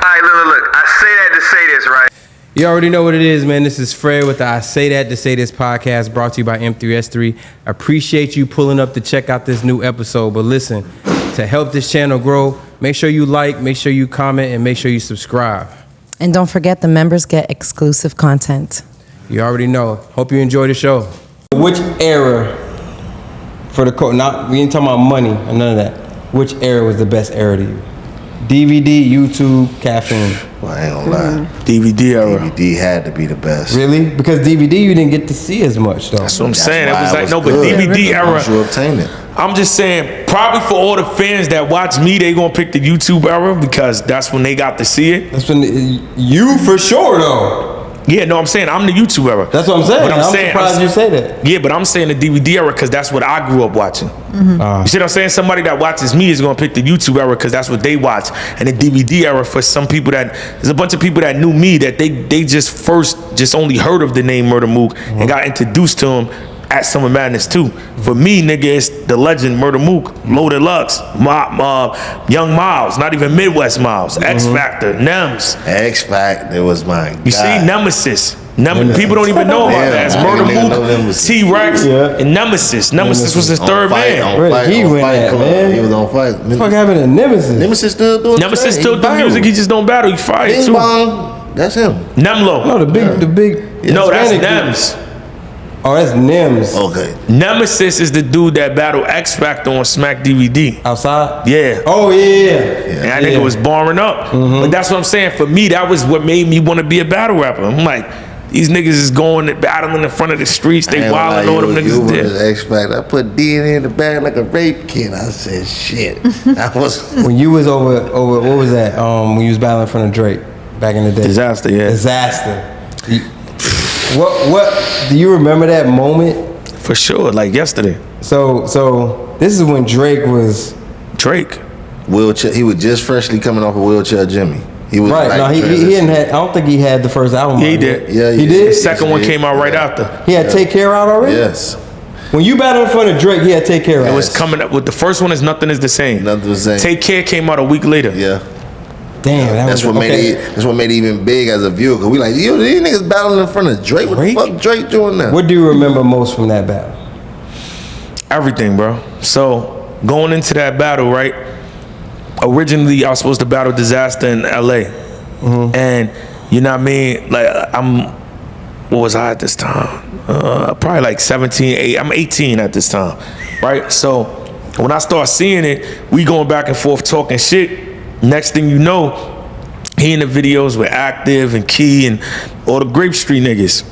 right, look. I say that to say this, right? You already know what it is, man. This is Fred with the I Say That to Say This podcast, brought to you by M3S3. Appreciate you pulling up to check out this new episode. But listen, to help this channel grow, make sure you like, make sure you comment, and make sure you subscribe. And don't forget, the members get exclusive content. You already know. Hope you enjoy the show. Which era for the code? Not we ain't talking about money or none of that. Which era was the best era to you? DVD, YouTube, caffeine. Well, I ain't gonna lie. DVD era. DVD had to be the best. Really? Because DVD you didn't get to see as much though. That's what I'm That's saying. It why was it like, was no, but good. DVD era. Once you obtain it. I'm just saying, probably for all the fans that watch me, they gonna pick the YouTube era because that's when they got to see it. That's when you for sure though. Yeah, no, I'm saying I'm the YouTube era. That's what I'm saying. But I'm surprised you say that. Yeah, but I'm saying the DVD era because that's what I grew up watching. You see what I'm saying? Somebody that watches me is gonna pick the YouTube era because that's what they watch. And the DVD era for some people there's a bunch of people that knew me that they just only heard of the name Murder Mook and got introduced to him at Summer Madness 2. For me, nigga, it's the legend Murder Mook, Loaded Lux, Young Miles, not even Midwest Miles, X Factor, Nems. X Factor was my You see, Nemesis. People don't even know about that. It's Murder Mook, T-Rex, and Nemesis. Nemesis was his third man. Where he went at, man? He was on fight. What the fuck happened to Nemesis? Nemesis still doing Nemesis still do music, he just don't battle, he fight Bing too. Bong, that's him. Nemlo. No, the big. No, that's Hispanic dude. Nems. Oh, that's Nems. Okay. Nemesis is the dude that battled X Factor on Smack DVD. Outside? Yeah. Oh, yeah. And that nigga was barring up. But that's what I'm saying. For me, that was what made me want to be a battle rapper. I'm like, these niggas is going and battling in front of the streets. They wilding all them niggas there. X Factor. I put DNA in the bag like a rape kid. I said, shit. I was. When you was over, what was that? When you was battling in front of Drake back in the day? Dizaster, yeah. Dizaster. What do you remember that moment? For sure, like yesterday. So this is when Drake was Drake. Wheelchair. He was just freshly coming off a Wheelchair Jimmy. He was right. like No, he hadn't had. I don't think he had the first album. Yeah, he out did. yet. Yeah, he did. The second one came out right after. He had Take Care out already. Yes. When you battled in front of Drake, he had Take Care out. It was coming up with the first one is Nothing Is the Same. Nothing was the same. Take Care came out a week later. Yeah. Damn, That's what made it even big as a viewer. Cause we like, yo, these niggas battling in front of Drake. What the fuck Drake doing now? What do you remember most from that battle? Everything, bro. So going into that battle, right? Originally, I was supposed to battle Dizaster in LA, and you know what I mean. Like what was I at this time? Probably like 17, I'm 18 at this time, right? So when I start seeing it, we going back and forth talking shit. Next thing you know, he in the videos with Active and Key and all the Grape Street niggas.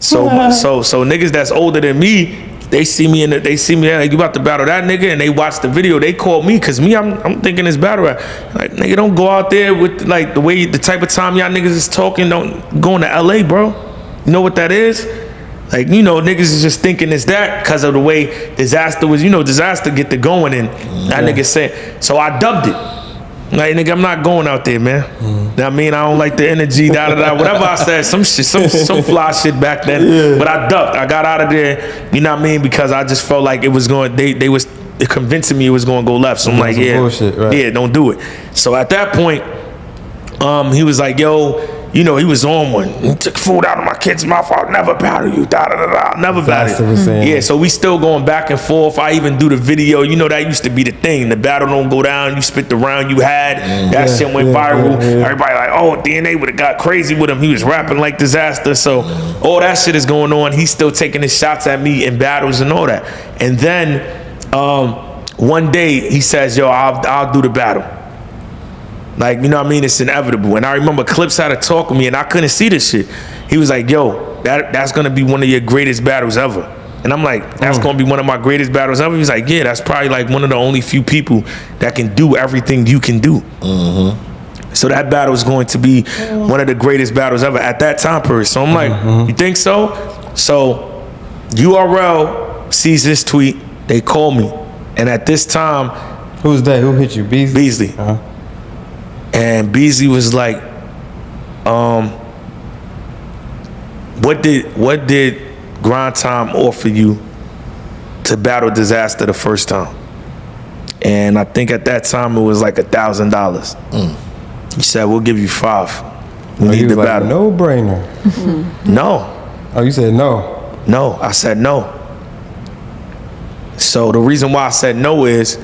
So niggas that's older than me, they see me like, you about to battle that nigga, and they watch the video. They call me because I'm thinking it's battle rap. Like, nigga, don't go out there with like the type of time y'all niggas is talking. Don't going to LA, bro. You know what that is? Like, you know, niggas is just thinking it's that because of the way Dizaster was. You know, Dizaster get the going, and that nigga said. So I dubbed it. Like, nigga, I'm not going out there, man. I mean, I don't like the energy, whatever I said, some shit, some fly shit back then. Yeah. But I ducked. I got out of there, you know what I mean? Because I just felt like it was going, they was convincing me it was going to go left. So I'm like, yeah, bullshit, right. Yeah, don't do it. So at that point, he was like, yo, you know, he was on one. He took food out of my kid's mouth. I'll never battle you. Never battle you. Yeah, so we still going back and forth. I even do the video. You know, that used to be the thing. The battle don't go down. You spit the round you had. That shit went viral. Everybody like, oh, DNA would have got crazy with him. He was rapping like Dizaster. So all that shit is going on. He's still taking his shots at me in battles and all that. And then one day he says, yo, I'll do the battle. Like, you know what I mean? It's inevitable. And I remember Clips had to talk with me, and I couldn't see this shit. He was like, yo, that's going to be one of your greatest battles ever. And I'm like, that's going to be one of my greatest battles ever? He's like, yeah, that's probably like one of the only few people that can do everything you can do. So that battle is going to be one of the greatest battles ever at that time period. So I'm like, you think so? So URL sees this tweet. They call me. And at this time. Who's that? Who hit you? Beasley? Beasley. And Beasley was like, what did Grind Time offer you to battle Dizaster the first time? And I think at that time it was like $1,000. He said, we'll give you 5. We Oh, need he was the like, battle. no brainer. No. Oh, you said no. No, I said no. So the reason why I said no is,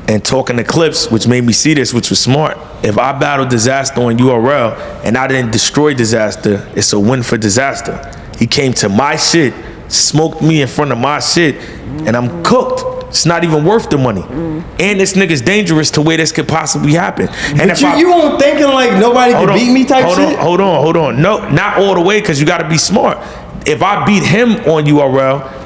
and talking to Clips, which made me see this, which was smart. If I battled Dizaster on URL and I didn't destroy Dizaster, it's a win for Dizaster. He came to my shit, smoked me in front of my shit, and I'm cooked. It's not even worth the money. And this nigga's dangerous to where this could possibly happen. And But if you won't thinking like nobody can beat me type shit? Hold on. No, not all the way, because you got to be smart. If I beat him on URL,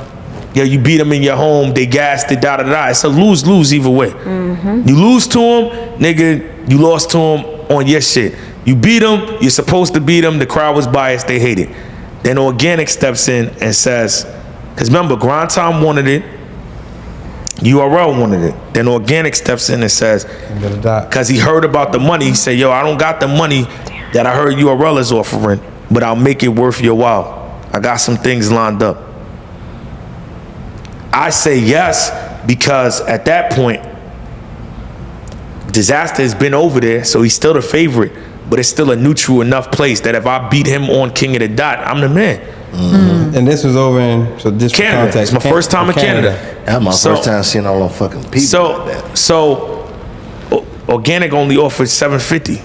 yeah, you beat him in your home, they gassed it, da-da-da. It's a lose-lose either way. You lose to him, nigga, you lost to him on your shit. You beat him, you're supposed to beat him, the crowd was biased, they hate it. Then Organic steps in and says, because remember, Grind Time wanted it, URL wanted it. Then Organic steps in and says, because he heard about the money, he said, yo, I don't got the money that I heard URL is offering, but I'll make it worth your while. I got some things lined up. I say yes, because at that point, Dizaster has been over there, so he's still the favorite, but it's still a neutral enough place that if I beat him on King of the Dot, I'm the man. And this was over in, so this Canada. context, It's my first time in Canada. That's my first time seeing all them fucking people like that. So Organic only offered $750.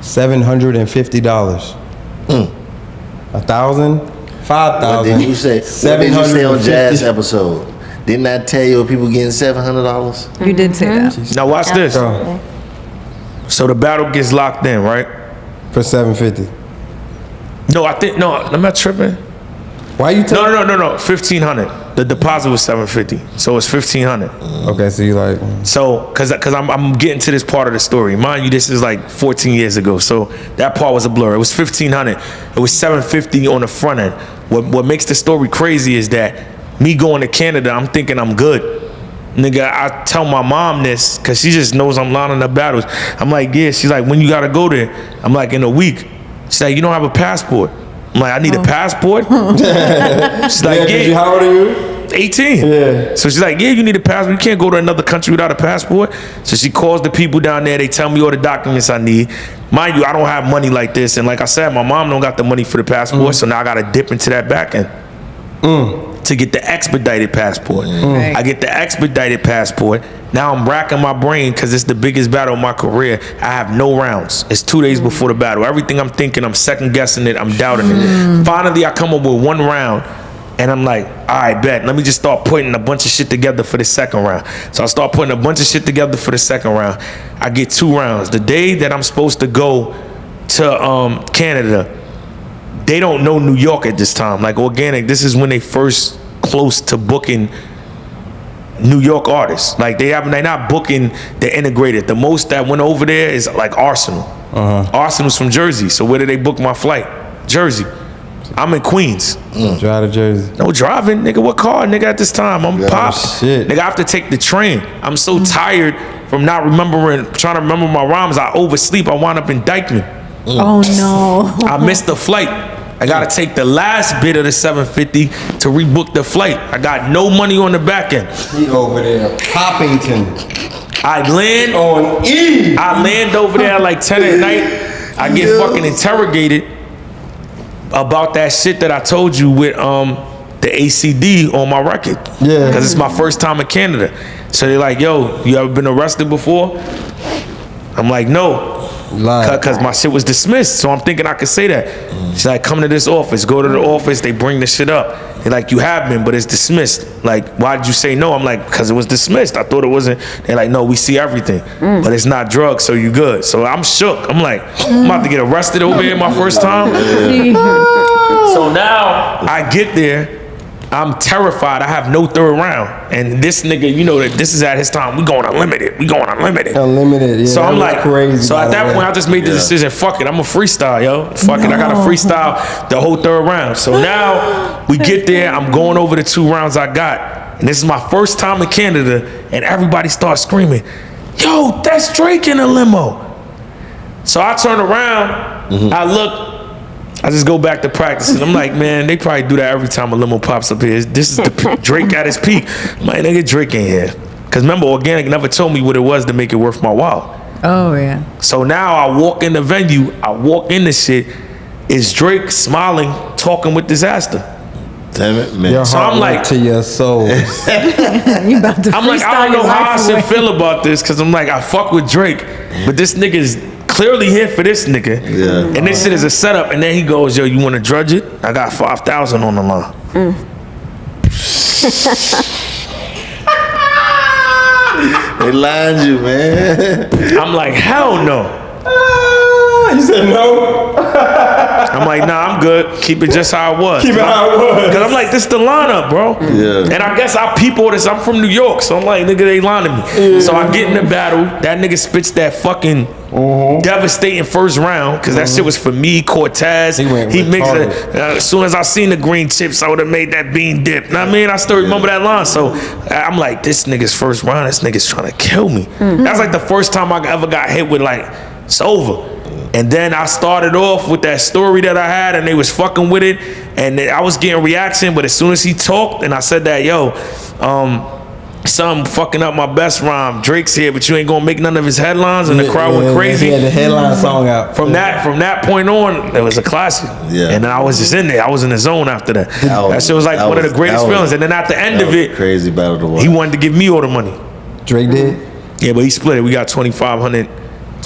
$750. 1,000? 5,000. What did you say? What did you say on Jazz episode? Didn't I tell you people getting $700? You did say that. Now watch this. So, So the battle gets locked in, right? for $750. No, I'm not tripping. Why you tell? No, 1,500. The deposit was $750, so it's 1,500. Okay, so you like, So, cause I'm getting to this part of the story. Mind you, this is like 14 years ago, so that part was a blur. It was 1,500. It was $750 on the front end. What makes the story crazy is that me going to Canada, I'm thinking I'm good. Nigga, I tell my mom this, cause she just knows I'm lining up battles. I'm like, yeah. She's like, when you gotta go there? I'm like, in a week. She's like, you don't have a passport. I'm like, I need a passport? She's like, yeah. How old are you? 18. Yeah. So she's like, yeah, you need a passport. You can't go to another country without a passport. So she calls the people down there. They tell me all the documents I need. Mind you, I don't have money like this. And like I said, my mom don't got the money for the passport. So now I got to dip into that back end to get the expedited passport. I get the expedited passport. Now I'm racking my brain because it's the biggest battle of my career. I have no rounds. It's 2 days before the battle. Everything I'm thinking, I'm second guessing it. I'm doubting it. Finally, I come up with one round. And I'm like, all right, bet. Let me just start putting a bunch of shit together for the second round. So I start putting a bunch of shit together for the second round. I get 2 rounds. The day that I'm supposed to go to Canada, they don't know New York at this time. Like Organic, this is when they first close to booking New York artists. Like they're not booking the integrated. The most that went over there is like Arsenal. Arsenal's from Jersey. So where did they book my flight? Jersey. I'm in Queens. Drive to Jersey. No driving, nigga. What car, nigga, at this time? I'm pop. Shit. Nigga, I have to take the train. I'm so tired from not remembering, trying to remember my rhymes. I oversleep. I wound up in Dykeman. Oh no. I missed the flight. I gotta take the last bit of the $750 to rebook the flight. I got no money on the back end. He over there, Poppington. I land On E. I land over there at like 10 at night. I get fucking interrogated about that shit that I told you with the ACD on my record. Yeah. Because it's my first time in Canada. So they're like, yo, you ever been arrested before? I'm like, no. Because my shit was dismissed. So I'm thinking I could say that. She's like, come to this office. Go to the office. They bring the shit up. They're like, you have been, but it's dismissed. Like, why did you say no? I'm like, because it was dismissed. I thought it wasn't. They're like, no, we see everything. But it's not drugs, so you good. So I'm shook. I'm like, I'm about to get arrested over here my first time. So now I get there. I'm terrified. I have no third round. And this nigga, you know that this is at his time. We going unlimited. Unlimited, yeah. So I'm like, crazy. so at that point, I just made the decision, fuck it, I'm a freestyle, yo. Fuck it, I gotta freestyle the whole third round. So now we get there, I'm going over the 2 rounds I got. And this is my first time in Canada, and everybody starts screaming, yo, that's Drake in a limo. So I turn around, I look, I just go back to practicing. I'm like, man, they probably do that every time a limo pops up here. This is the Drake at his peak. I'm like, nigga, Drake ain't here. Because remember, Organic never told me what it was to make it worth my while. Oh yeah. So now I walk in the venue, I walk in the shit, it's Drake smiling, talking with Dizaster. Damn it, man. Your So heart I'm went like- to your soul. You about to I'm like, I don't know how I should feel about this, because I'm like, I fuck with Drake, but this nigga is clearly here for this nigga. Yeah. And this shit is a setup. And then he goes, yo, you want to drudge it? I got 5,000 on the line. They lined you, man. I'm like, hell no. You said no. I'm like, nah, I'm good. Keep it just how it was. Keep it how it was. Because I'm like, this the lineup, bro. Yeah. And I guess I peep all this. I'm from New York, so I'm like, nigga, they lining me. So I get in the battle. That nigga spits that fucking devastating first round, because that shit was for me, Cortez. He went mixed it. retarded. As soon as I seen the green chips, I would have made that bean dip. Know what I mean? I still remember that line. So I'm like, this nigga's first round, this nigga's trying to kill me. That's like the first time I ever got hit with like, it's over. And then I started off with that story that I had, and they was fucking with it, and I was getting reaction. But as soon as he talked, and I said that, yo, something fucking up my best rhyme. Drake's here, but you ain't gonna make none of his headlines, and the crowd went crazy. He had the headline song out. From that point on, it was a classic. Yeah. And then I was just in there. I was in the zone after that. That shit was like one of the greatest that was- feelings. And then at the end That of was it, a crazy battle to watch. he wanted to give me all the money. Drake did. Yeah, but he split it. We got 2,500.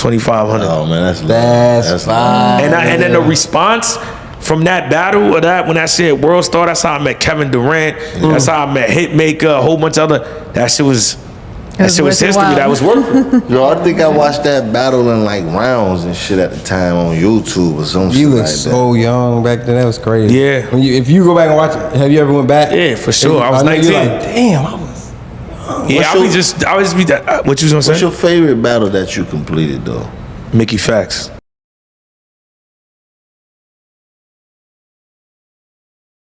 Oh man, that's That's fine. And then the response from that battle, or that when that shit World Star, that's how I met Kevin Durant. That's how I met Hitmaker, a whole bunch of other. That shit was worth history. it wild. That was worth it. Yo, I think I watched that battle in like rounds and shit at the time on YouTube or some shit You look like that. so young back then. That was crazy. Yeah. If you go back and watch it, have you ever went back? Yeah, for sure. I was know 19. You're like, damn, I was. Yeah, I always be that. What you was gonna What's say? your favorite battle that you completed though? Mickey Facts.